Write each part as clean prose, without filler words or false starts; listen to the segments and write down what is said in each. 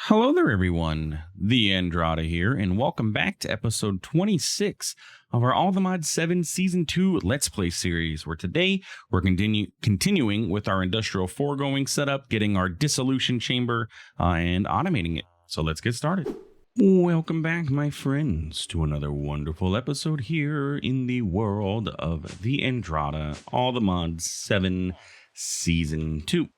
Hello there, everyone. TheAndrata here, and welcome back to episode 26 of our All the Mod 7 Season 2 Let's Play series, where today we're continuing with our industrial foregoing setup, getting our Dissolution Chamber, and automating it. So let's get started. Welcome back, my friends, to another wonderful episode here in the world of TheAndrata, All the Mod 7 Season 2.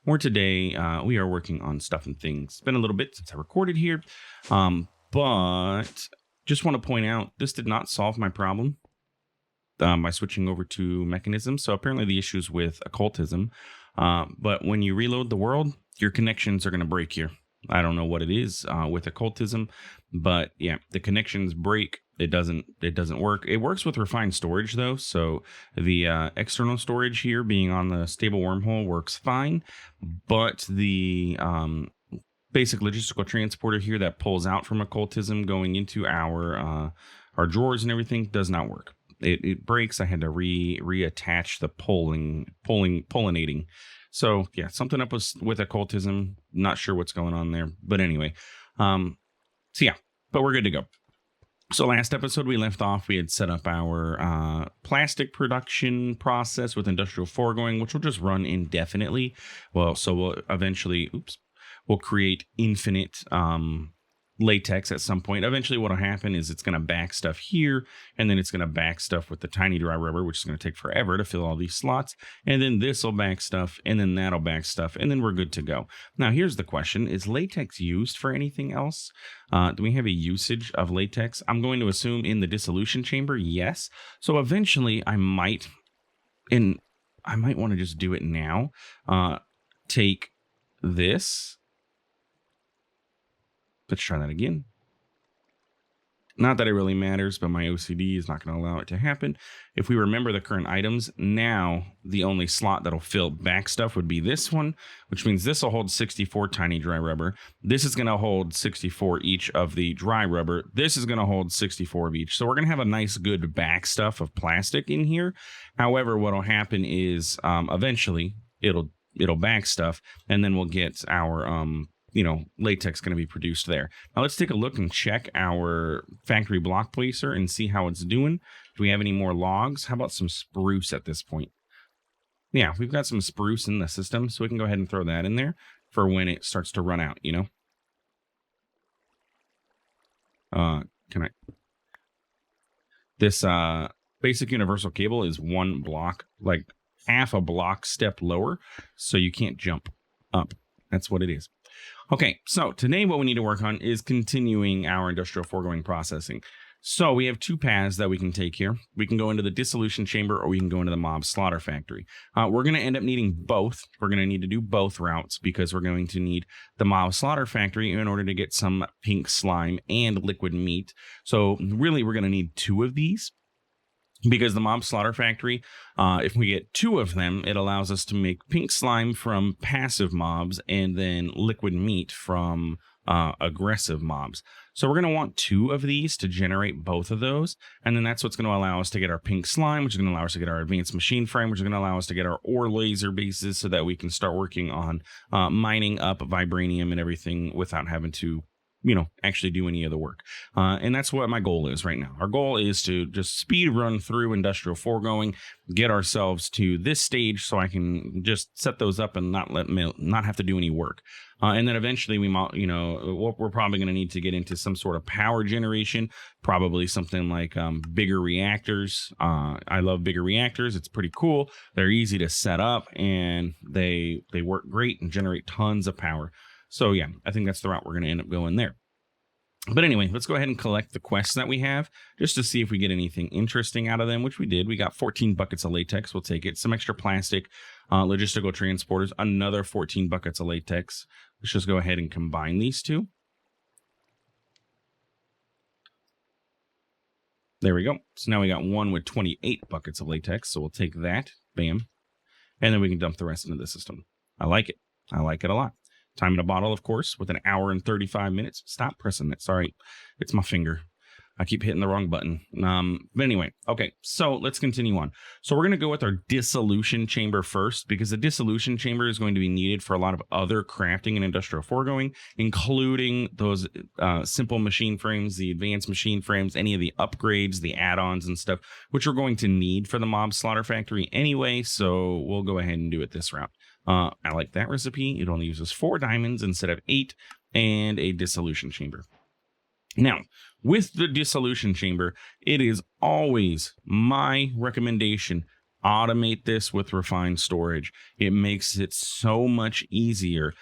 Where today we are working on stuff and things. It's been a little bit since I recorded here, but just want to point out this did not solve my problem by switching over to mechanisms. So apparently the issues with occultism, but when you reload the world, your connections are going to break here. I don't know what it is with occultism, but yeah, the connections break. It doesn't work. It works with refined storage though. So the external storage here being on the stable wormhole works fine, but the basic logistical transporter here that pulls out from occultism going into our drawers and everything does not work. It breaks. I had to reattach the pollinating. So yeah, something up with occultism. Not sure what's going on there, but anyway, so yeah, but we're good to go. So last episode we left off, we had set up our plastic production process with industrial foregoing, which will just run indefinitely. Well, so we'll eventually, we'll create infinite latex at some point. Eventually what'll happen is it's going to back stuff here, and then it's going to back stuff with the tiny dry rubber, which is going to take forever to fill all these slots. And then this will back stuff, and then that'll back stuff, and then we're good to go. Now, here's the question. Is latex used for anything else? Do we have a usage of latex? I'm going to assume in the dissolution chamber, yes. So eventually I might want to just do it now. Take this. Let's try that again. Not that it really matters, but my OCD is not going to allow it to happen. If we remember the current items, now the only slot that'll fill back stuff would be this one, which means this will hold 64 tiny dry rubber. This is going to hold 64 each of the dry rubber. This is going to hold 64 of each. So we're going to have a nice good back stuff of plastic in here. However, what'll happen is eventually it'll back stuff, and then we'll get our latex going to be produced there. Now let's take a look and check our factory block placer and see how it's doing. Do we have any more logs? How about some spruce at this point? Yeah, we've got some spruce in the system, so we can go ahead and throw that in there for when it starts to run out, This basic universal cable is one block, like half a block step lower, so you can't jump up. That's what it is. Okay, so today what we need to work on is continuing our industrial foregoing processing. So we have two paths that we can take here. We can go into the dissolution chamber, or we can go into the mob slaughter factory. We're going to end up needing both. We're going to need to do both routes because we're going to need the mob slaughter factory in order to get some pink slime and liquid meat. So really we're going to need two of these. Because the mob slaughter factory, if we get two of them, it allows us to make pink slime from passive mobs and then liquid meat from aggressive mobs. So we're going to want two of these to generate both of those. And then that's what's going to allow us to get our pink slime, which is going to allow us to get our advanced machine frame, which is going to allow us to get our ore laser bases so that we can start working on mining up vibranium and everything without having to actually do any of the work. And that's what my goal is right now. Our goal is to just speed run through industrial foregoing, get ourselves to this stage so I can just set those up and not have to do any work. And then eventually we might, we're probably going to need to get into some sort of power generation, probably something like bigger reactors. I love bigger reactors. It's pretty cool. They're easy to set up and they work great and generate tons of power. So yeah, I think that's the route we're going to end up going there. But anyway, let's go ahead and collect the quests that we have just to see if we get anything interesting out of them, which we did. We got 14 buckets of latex. We'll take it. Some extra plastic, logistical transporters, another 14 buckets of latex. Let's just go ahead and combine these two. There we go. So now we got one with 28 buckets of latex. So we'll take that. Bam. And then we can dump the rest into the system. I like it. I like it a lot. Time in a bottle, of course, with an hour and 35 minutes. Stop pressing it. Sorry, it's my finger. I keep hitting the wrong button. But anyway, okay, so let's continue on. So we're going to go with our dissolution chamber first, because the dissolution chamber is going to be needed for a lot of other crafting and industrial foregoing, including those simple machine frames, the advanced machine frames, any of the upgrades, the add-ons and stuff, which we're going to need for the mob slaughter factory anyway. So we'll go ahead and do it this route. I like that recipe. It only uses 4 diamonds instead of 8, and a dissolution chamber. Now, with the dissolution chamber, it is always my recommendation, automate this with refined storage. It makes it so much easier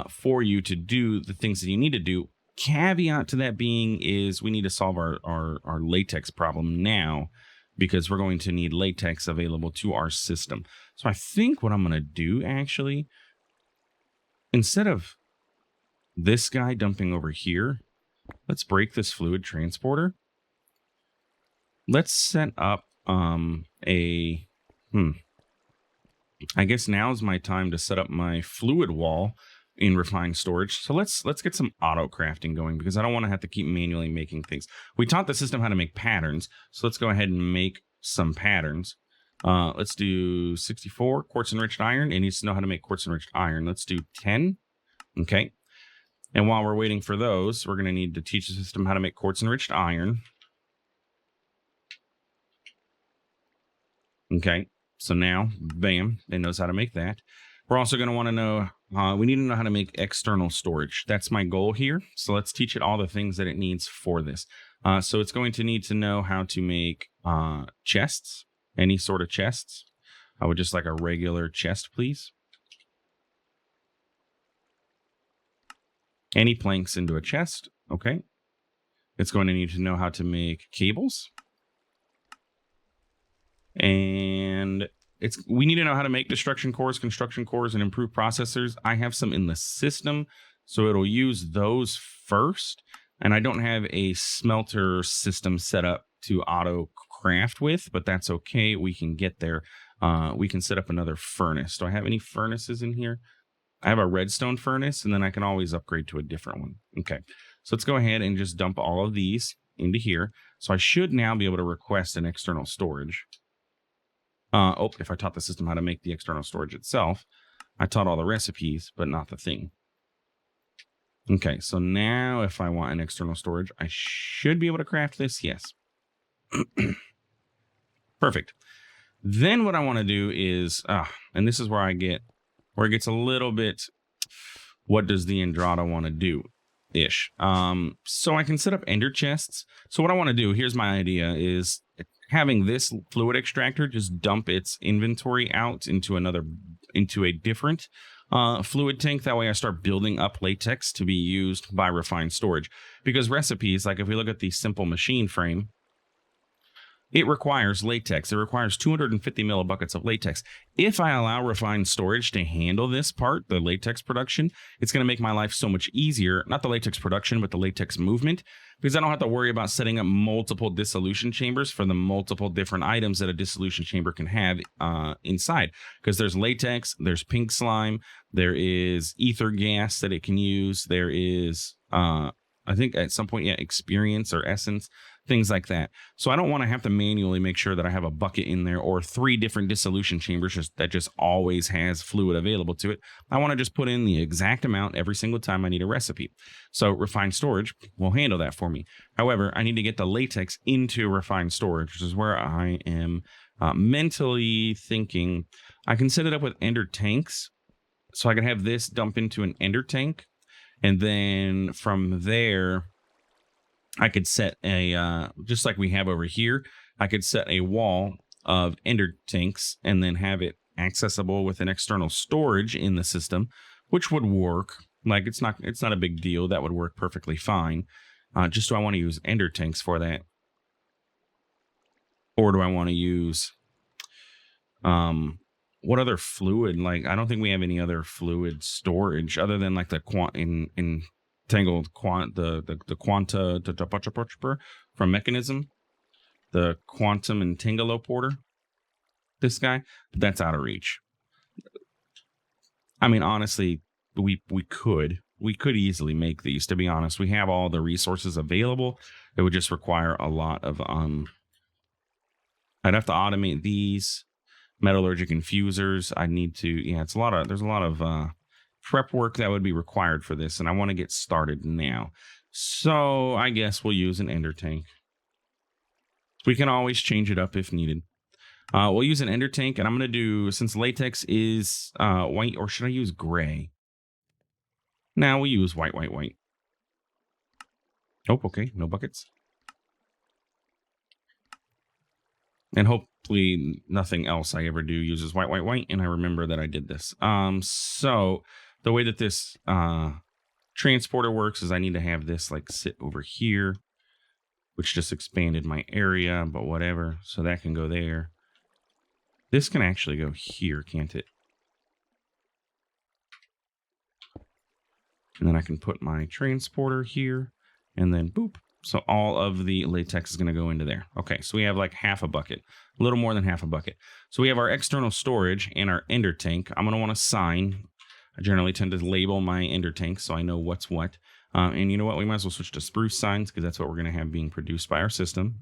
for you to do the things that you need to do. Caveat to that being is we need to solve our latex problem now, because we're going to need latex available to our system. So I think what I'm going to do, actually, instead of this guy dumping over here, let's break this fluid transporter. Let's set up I guess now is my time to set up my fluid wall in refined storage. So let's get some auto crafting going, because I don't want to have to keep manually making things. We taught the system how to make patterns, so let's go ahead and make some patterns. Let's do 64 quartz enriched iron. It needs to know how to make quartz enriched iron. Let's do 10. Okay. And while we're waiting for those, we're going to need to teach the system how to make quartz enriched iron. Okay, so now, bam, it knows how to make that. We're also going to want to know, we need to know how to make external storage. That's my goal here. So let's teach it all the things that it needs for this. So it's going to need to know how to make chests, any sort of chests. I would just like a regular chest, please. Any planks into a chest. Okay. It's going to need to know how to make cables. And we need to know how to make destruction cores, construction cores, and improve processors. I have some in the system, so it'll use those first. And I don't have a smelter system set up to auto craft with, but that's okay. We can get there. We can set up another furnace. Do I have any furnaces in here? I have a redstone furnace, and then I can always upgrade to a different one. Okay, so let's go ahead and just dump all of these into here. So I should now be able to request an external storage. If I taught the system how to make the external storage itself, I taught all the recipes, but not the thing. Okay, so now if I want an external storage, I should be able to craft this. Yes. Perfect. Then what I want to do is, and this is where it gets a little bit, what does the Andrata want to do ish? So I can set up ender chests. So what I want to do, here's my idea, is having this fluid extractor just dump its inventory out into a different fluid tank. That way I start building up latex to be used by refined storage. Because recipes, like if we look at the simple machine frame, it requires latex. It requires 250 millibuckets of latex. If I allow refined storage to handle this part, the latex production, it's going to make my life so much easier. Not the latex production, but the latex movement, because I don't have to worry about setting up multiple dissolution chambers for the multiple different items that a dissolution chamber can have inside. Because there's latex, there's pink slime, there is ether gas that it can use, there is, I think at some point, experience or essence, things like that. So I don't want to have to manually make sure that I have a bucket in there or 3 different dissolution chambers that just always has fluid available to it. I want to just put in the exact amount every single time I need a recipe. So refined storage will handle that for me. However, I need to get the latex into refined storage, which is where I am mentally thinking I can set it up with ender tanks. So I can have this dump into an ender tank. And then from there, I could set a, just like we have over here, I could set a wall of ender tanks and then have it accessible with an external storage in the system, which would work. Like it's not a big deal. That would work perfectly fine. Just do I want to use ender tanks for that? Or do I want to use, what other fluid? Like, I don't think we have any other fluid storage other than like the Tangled the Quanta from Mechanism, the Quantum and Tangaloporter. This guy, but that's out of reach. I mean, honestly, we could, we could easily make these, to be honest. We have all the resources available. It would just require a lot of I'd have to automate these metallurgic infusers. I need to, yeah, it's a lot of, there's a lot of prep work that would be required for this, and I want to get started now. So I guess we'll use an ender tank. We can always change it up if needed. We'll use an ender tank, and I'm going to do, since latex is white, or should I use gray? Now we'll use white. Oh, okay, no buckets. And hopefully nothing else I ever do uses white, and I remember that I did this. So the way that this transporter works is I need to have this like sit over here, which just expanded my area, but whatever. So that can go there. This can actually go here, can't it? And then I can put my transporter here, and then boop. So all of the latex is going to go into there. Okay, so we have like half a bucket, a little more than half a bucket. So we have our external storage and our ender tank. I'm going to want to sign. I generally tend to label my ender tank so I know what's what. And you know what? We might as well switch to spruce signs because that's what we're going to have being produced by our system.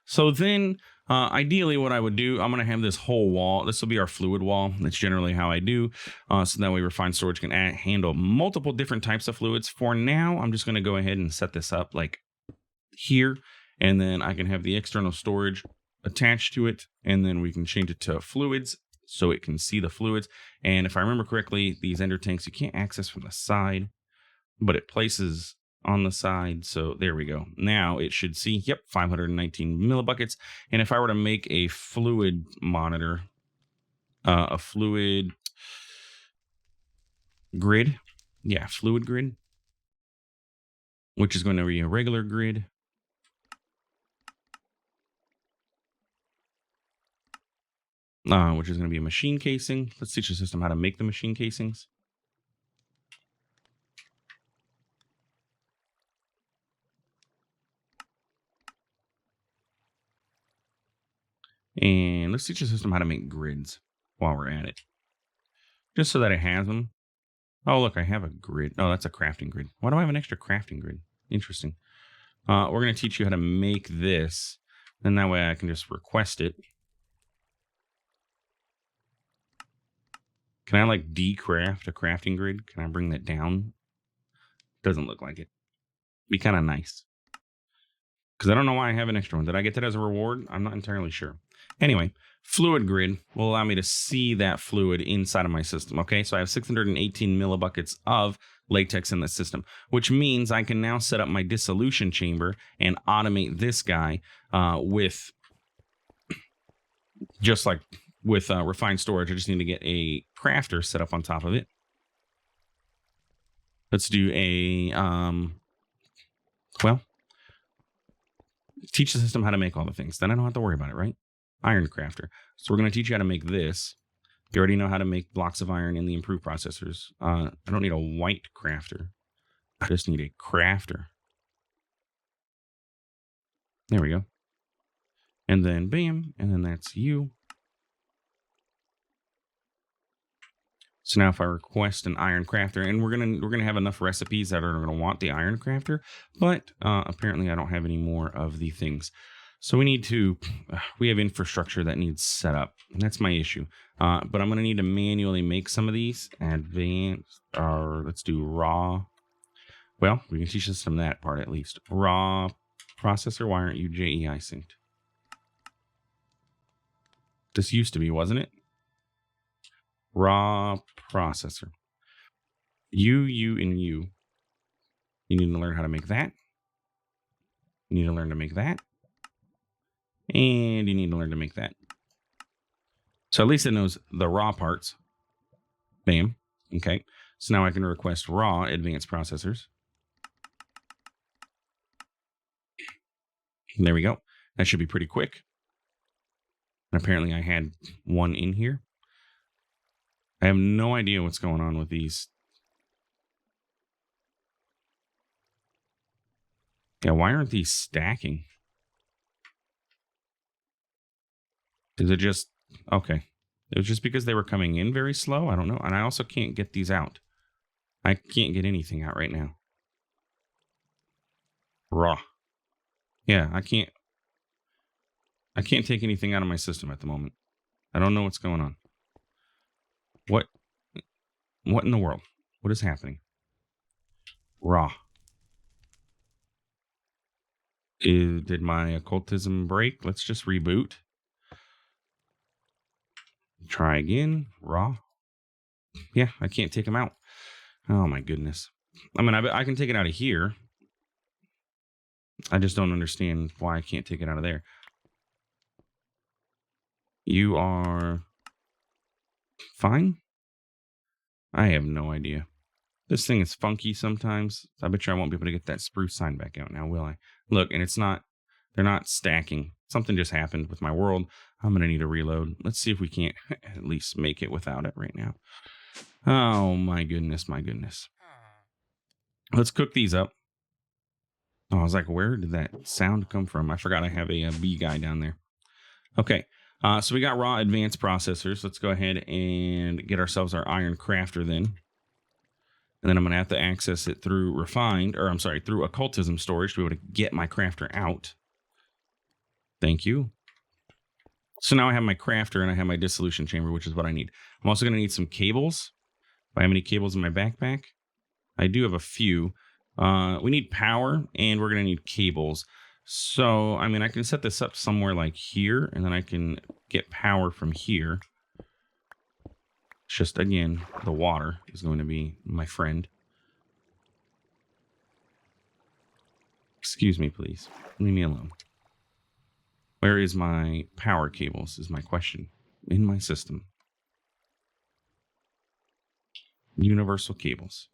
So then, ideally, what I would do, I'm going to have this whole wall. This will be our fluid wall. That's generally how I do. So that way refined storage can handle multiple different types of fluids. For now, I'm just going to go ahead and set this up like here. And then I can have the external storage attached to it. And then we can change it to fluids so it can see the fluids. And if I remember correctly, these ender tanks, you can't access from the side, but it places on the side. So there we go. Now it should see, yep, 519 millibuckets. And if I were to make a fluid monitor, a fluid grid, yeah, fluid grid, which is going to be a regular grid. Which is going to be a machine casing. Let's teach the system how to make the machine casings. And let's teach the system how to make grids while we're at it. Just so that it has them. Oh, look, I have a grid. Oh, that's a crafting grid. Why do I have an extra crafting grid? Interesting. We're going to teach you how to make this. And that way I can just request it. Can I like decraft a crafting grid? Can I bring that down? Doesn't look like it. Be kind of nice. Because I don't know why I have an extra one. Did I get that as a reward? I'm not entirely sure. Anyway, fluid grid will allow me to see that fluid inside of my system. Okay, so I have 618 millibuckets of latex in the system, which means I can now set up my dissolution chamber and automate this guy with just like with refined storage. I just need to get a crafter set up on top of it. Let's do a, well, teach the system how to make all the things. Then I don't have to worry about it, right? Iron crafter. So we're going to teach you how to make this. You already know how to make blocks of iron in the improved processors. I don't need a white crafter. I just need a crafter. There we go. And then bam, and then that's you. So now if I request an iron crafter, and we're gonna have enough recipes that are gonna want the iron crafter, but apparently I don't have any more of the things. So we have infrastructure that needs set up, and that's my issue. But I'm gonna need to manually make some of these. Advanced, or let's do raw. Well, we can teach the system that part at least. Raw processor. Why aren't you JEI synced? This used to be, wasn't it? Raw processor. You, and you. You need to learn how to make that. You need to learn to make that. And you need to learn to make that. So at least it knows the raw parts. Bam. Okay. So now I can request raw advanced processors. And there we go. That should be pretty quick. And apparently I had one in here. I have no idea what's going on with these. Yeah, why aren't these stacking? Is it just... Okay. It was just because they were coming in very slow? I don't know. And I also can't get these out. I can't get anything out right now. Raw. Yeah, I can't take anything out of my system at the moment. I don't know what's going on. What in the world? What is happening? Raw. Did my occultism break? Let's just reboot. Try again. Raw. Yeah, I can't take them out. Oh my goodness. I mean, I can take it out of here. I just don't understand why I can't take it out of there. You are fine? I have no idea. This thing is funky sometimes. I bet you I won't be able to get that spruce sign back out now, will I? Look, and it's not, they're not stacking. Something just happened with my world. I'm going to need to reload. Let's see if we can't at least make it without it right now. Oh, my goodness, my goodness. Let's cook these up. Oh, I was like, where did that sound come from? I forgot I have a bee guy down there. Okay, so we got raw advanced processors. Let's go ahead and get ourselves our iron crafter then. And then I'm going to have to access it through through occultism storage to be able to get my crafter out. Thank you. So now I have my crafter and I have my dissolution chamber, which is what I need. I'm also going to need some cables. Do I have any cables in my backpack? I do have a few. We need power and we're going to need cables. So, I mean, I can set this up somewhere like here and then I can get power from here. It's just, again, the water is going to be my friend. Excuse me, please. Leave me alone. Where is my power cables is my question. In my system. Universal cables.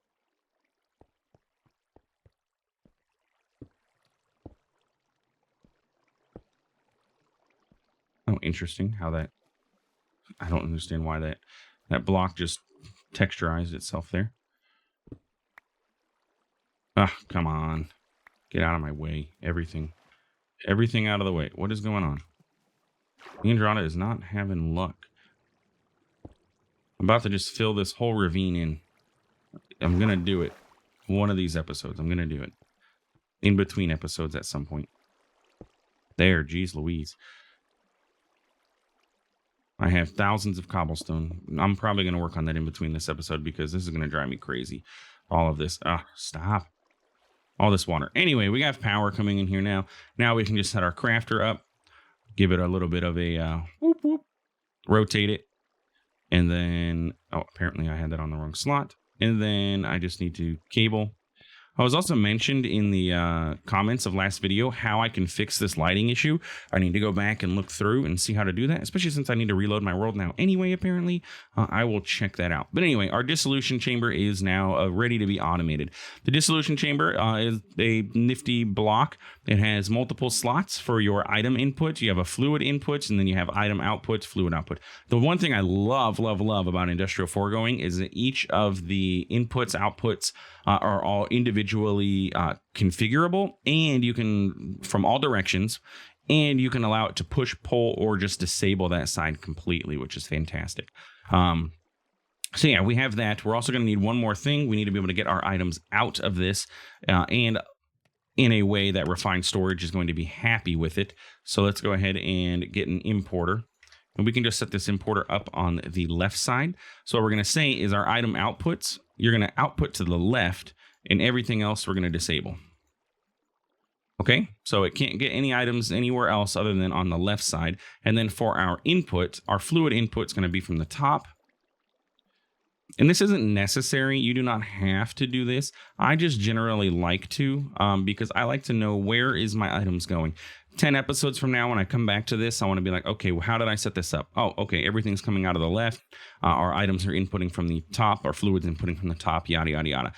Oh, interesting how that... I don't understand why that block just texturized itself there. Ah, come on. Get out of my way. Everything out of the way. What is going on? TheAndrata is not having luck. I'm about to just fill this whole ravine in. I'm going to do it. One of these episodes. I'm going to do it. In between episodes at some point. There, geez Louise. I have thousands of cobblestone. I'm probably going to work on that in between this episode because this is going to drive me crazy. All of this. Stop. All this water. Anyway, we got power coming in here now. Now we can just set our crafter up. Give it a little bit of a whoop whoop. Rotate it. And then, oh, apparently I had that on the wrong slot. And then I just need to cable. I was also mentioned in the comments of last video how I can fix this lighting issue. I need to go back and look through and see how to do that, especially since I need to reload my world now anyway, apparently. I will check that out. But anyway, our dissolution chamber is now ready to be automated. The dissolution chamber is a nifty block. It has multiple slots for your item inputs. You have a fluid inputs, and then you have item outputs, fluid output. The one thing I love about industrial foregoing is that each of the inputs, outputs are all individually configurable, and you can, from all directions, and you can allow it to push, pull, or just disable that side completely, which is fantastic. So yeah, we have that. We're also going to need one more thing. We need to be able to get our items out of this and in a way that refined storage is going to be happy with it. So let's go ahead and get an importer. And we can just set this importer up on the left side. So what we're going to say is our item outputs, you're going to output to the left, and everything else we're going to disable. Okay, so it can't get any items anywhere else other than on the left side. And then for our input, our fluid input is going to be from the top. And this isn't necessary. You do not have to do this. I just generally like to because I like to know where is my items going. 10 episodes from now, when I come back to this, I want to be like, okay, well, how did I set this up? Oh, okay, everything's coming out of the left. Our items are inputting from the top. Our fluids inputting from the top, yada, yada, yada.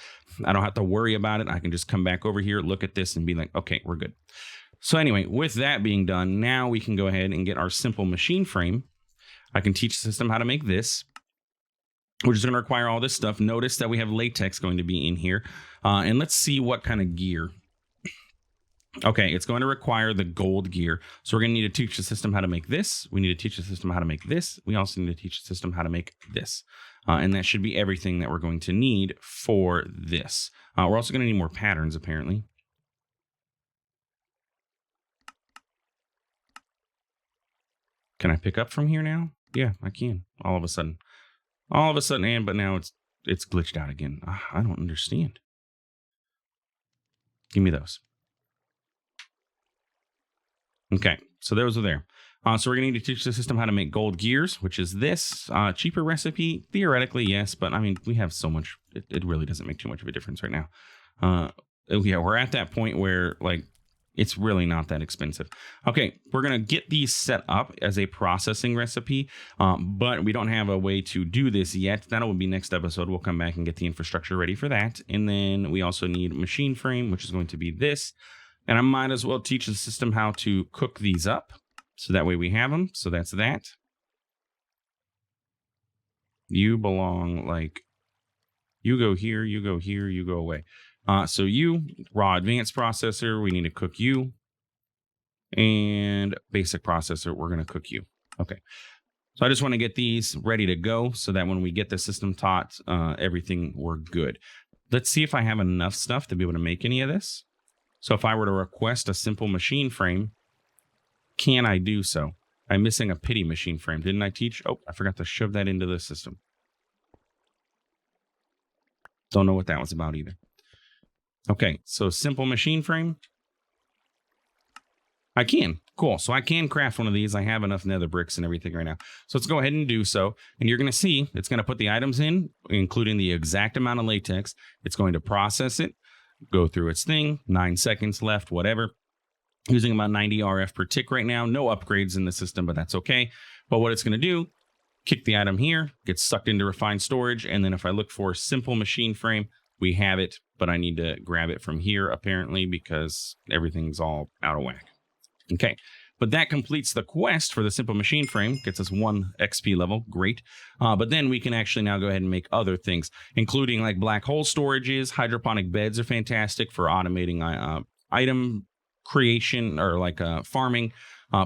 I don't have to worry about it. I can just come back over here, look at this, and be like, okay, we're good. So anyway, with that being done, now we can go ahead and get our simple machine frame. I can teach the system how to make this, which is going to require all this stuff. Notice that we have latex going to be in here. And let's see what kind of gear. Okay, it's going to require the gold gear. So we're going to need to teach the system how to make this. We need to teach the system how to make this. We also need to teach the system how to make this. And that should be everything that we're going to need for this. We're also going to need more patterns, apparently. Can I pick up from here now? Yeah, I can. All of a sudden, and but now it's glitched out again. I don't understand. Give me those. Okay, so those are there. So we're going to need to teach the system how to make gold gears, which is this. Cheaper recipe, theoretically, yes, but I mean, we have so much, it really doesn't make too much of a difference right now. Yeah, we're at that point where, like, it's really not that expensive. Okay, we're going to get these set up as a processing recipe, but we don't have a way to do this yet. That will be next episode. We'll come back and get the infrastructure ready for that. And then we also need machine frame, which is going to be this. And I might as well teach the system how to cook these up. So that way we have them. So that's that. You belong, like, you go here, you go here, you go away. So you, raw advanced processor, we need to cook you. And basic processor, we're going to cook you. Okay. So I just want to get these ready to go so that when we get the system taught, everything, we're good. Let's see if I have enough stuff to be able to make any of this. So if I were to request a simple machine frame, can I do so? I'm missing a pity machine frame. Didn't I teach? Oh, I forgot to shove that into the system. Don't know what that was about either. Okay, so simple machine frame. I can. Cool. So I can craft one of these. I have enough nether bricks and everything right now. So let's go ahead and do so. And you're going to see it's going to put the items in, including the exact amount of latex. It's going to process it, go through its thing. 9 seconds left, whatever. Using about 90 RF per tick right now. No upgrades in the system, but that's okay. But what it's going to do, kick the item here, gets sucked into refined storage. And then if I look for simple machine frame, we have it, but I need to grab it from here apparently because everything's all out of whack. Okay, but that completes the quest for the simple machine frame. Gets us 1 XP level. Great. But then we can actually now go ahead and make other things, including like black hole storages. Hydroponic beds are fantastic for automating item creation or like farming.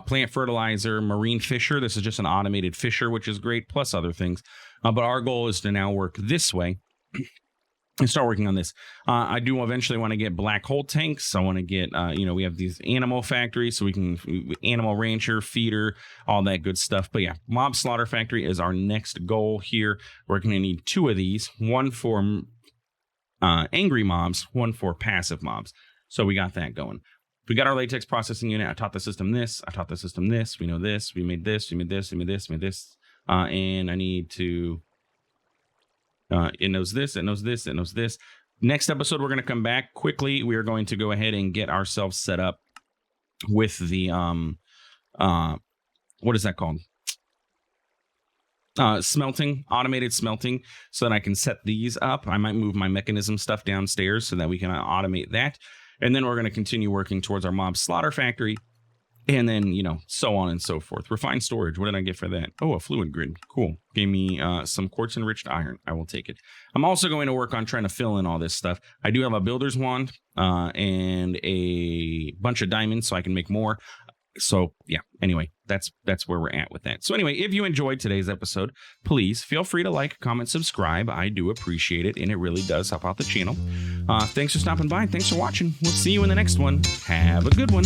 Plant fertilizer, marine fisher. This is just an automated fisher, which is great, plus other things. But our goal is to now work this way and start working on this. I do eventually want to get black hole tanks. I want to get, we have these animal factories, so we can animal rancher, feeder, all that good stuff. But yeah, mob slaughter factory is our next goal here. We're going to need 2 of these, one for angry mobs, one for passive mobs. So we got that going. We got our latex processing unit. I taught the system this. I taught the system this. We know this. We made this. We made this. We made this. We made this. And I need to. It knows this. It knows this. It knows this. Next episode, we're going to come back quickly. We are going to go ahead and get ourselves set up with the what is that called? Smelting, automated smelting, so that I can set these up. I might move my mechanism stuff downstairs so that we can automate that. And then we're going to continue working towards our mob slaughter factory. And then, so on and so forth. Refined storage. What did I get for that? Oh, a fluid grid. Cool. Gave me some quartz enriched iron. I will take it. I'm also going to work on trying to fill in all this stuff. I do have a builder's wand and a bunch of diamonds so I can make more. So, yeah, anyway, that's where we're at with that. So anyway, if you enjoyed today's episode, please feel free to like, comment, subscribe. I do appreciate it, and it really does help out the channel. Thanks for stopping by. Thanks for watching. We'll see you in the next one. Have a good one.